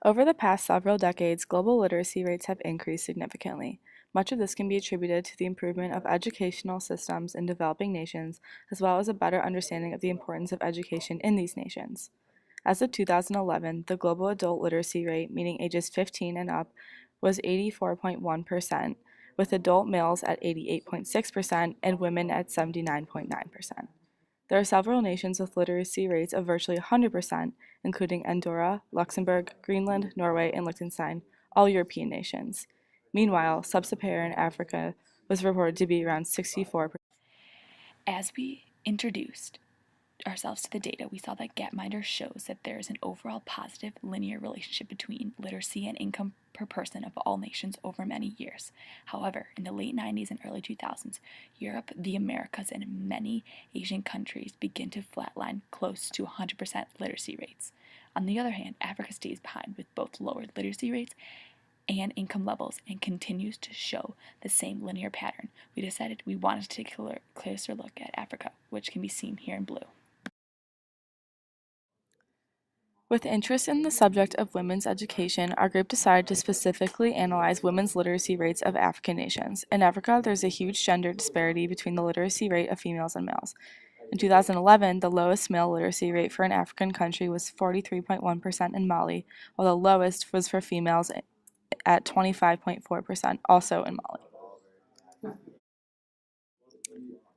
Over the past several decades, global literacy rates have increased significantly. Much of this can be attributed to the improvement of educational systems in developing nations, as well as a better understanding of the importance of education in these nations. As of 2011, the global adult literacy rate, meaning ages 15 and up, was 84.1%, with adult males at 88.6% and women at 79.9%. There are several nations with literacy rates of virtually 100%, including Andorra, Luxembourg, Greenland, Norway, and Liechtenstein, all European nations. Meanwhile, sub-Saharan Africa was reported to be around 64%. As we introduced ourselves to the data, we saw that Gapminder shows that there is an overall positive linear relationship between literacy and income per person of all nations over many years. However, in the late 90s and early 2000s, Europe, the Americas, and many Asian countries begin to flatline close to 100% literacy rates. On the other hand, Africa stays behind with both lower literacy rates and income levels and continues to show the same linear pattern. We decided we wanted to take a closer look at Africa, which can be seen here in blue. With interest in the subject of women's education, our group decided to specifically analyze women's literacy rates of African nations. In Africa, there's a huge gender disparity between the literacy rate of females and males. In 2011, the lowest male literacy rate for an African country was 43.1% in Mali, while the lowest was for females at 25.4%, also in Mali.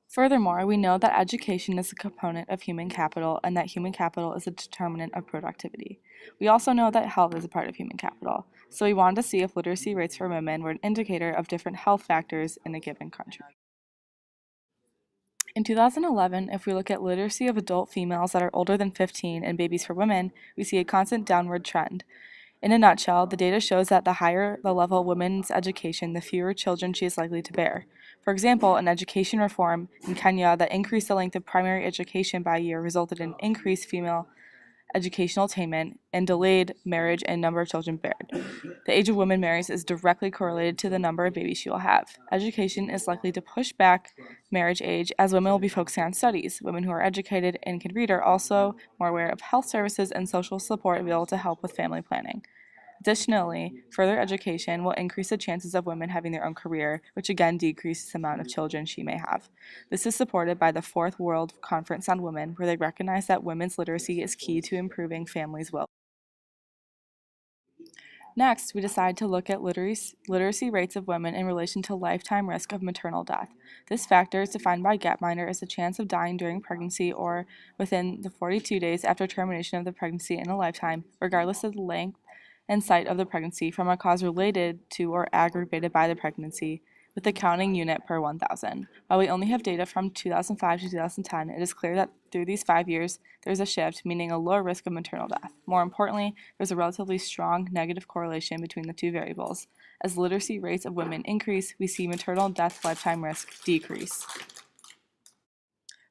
Furthermore, we know that education is a component of human capital and that human capital is a determinant of productivity. We also know that health is a part of human capital, so we wanted to see if literacy rates for women were an indicator of different health factors in a given country. In 2011, if we look at literacy of adult females that are older than 15 and babies for women, we see a constant downward trend. In a nutshell, the data shows that the higher the level of women's education, the fewer children she is likely to bear. For example, an education reform in Kenya that increased the length of primary education by a year resulted in increased female educational attainment and delayed marriage and number of children bared. The age a woman marries is directly correlated to the number of babies she will have. Education is likely to push back marriage age as women will be focusing on studies. Women who are educated and can read are also more aware of health services and social support available to help with family planning. Additionally, further education will increase the chances of women having their own career, which again decreases the amount of children she may have. This is supported by the Fourth World Conference on Women, where they recognize that women's literacy is key to improving families' well. Next, we decide to look at literacy rates of women in relation to lifetime risk of maternal death. This factor is defined by Gapminder as the chance of dying during pregnancy or within the 42 days after termination of the pregnancy in a lifetime, regardless of the length and site of the pregnancy from a cause related to or aggravated by the pregnancy, with the counting unit per 1,000. While we only have data from 2005 to 2010, it is clear that through these 5 years, there's a shift, meaning a lower risk of maternal death. More importantly, there's a relatively strong negative correlation between the two variables. As literacy rates of women increase, we see maternal death lifetime risk decrease.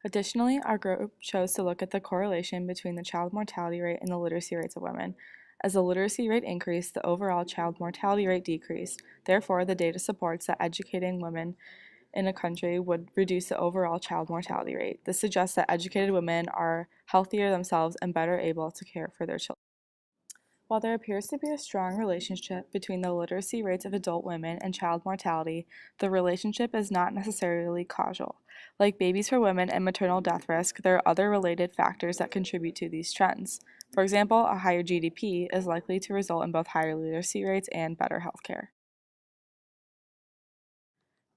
Additionally, our group chose to look at the correlation between the child mortality rate and the literacy rates of women. As the literacy rate increased, the overall child mortality rate decreased. Therefore, the data supports that educating women in a country would reduce the overall child mortality rate. This suggests that educated women are healthier themselves and better able to care for their children. While there appears to be a strong relationship between the literacy rates of adult women and child mortality, the relationship is not necessarily causal. Like babies for women and maternal death risk, there are other related factors that contribute to these trends. For example, a higher GDP is likely to result in both higher literacy rates and better healthcare.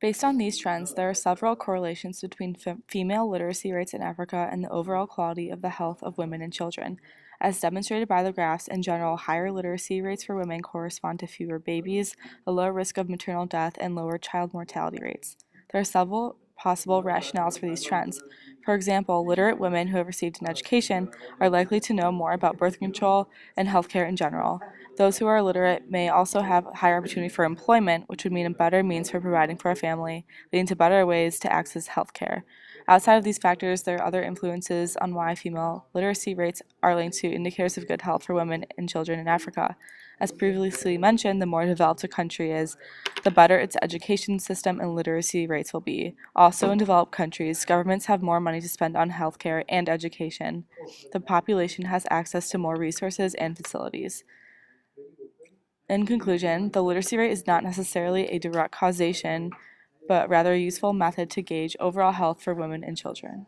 Based on these trends, there are several correlations between female literacy rates in Africa and the overall quality of the health of women and children. As demonstrated by the graphs, in general, higher literacy rates for women correspond to fewer babies, a lower risk of maternal death, and lower child mortality rates. There are several possible rationales for these trends. For example, literate women who have received an education are likely to know more about birth control and healthcare in general. Those who are illiterate may also have higher opportunity for employment, which would mean a better means for providing for a family, leading to better ways to access healthcare. Outside of these factors, there are other influences on why female literacy rates are linked to indicators of good health for women and children in Africa. As previously mentioned, the more developed a country is, the better its education system and literacy rates will be. Also, in developed countries, governments have more money to spend on healthcare and education. The population has access to more resources and facilities. In conclusion, the literacy rate is not necessarily a direct causation, but rather a useful method to gauge overall health for women and children.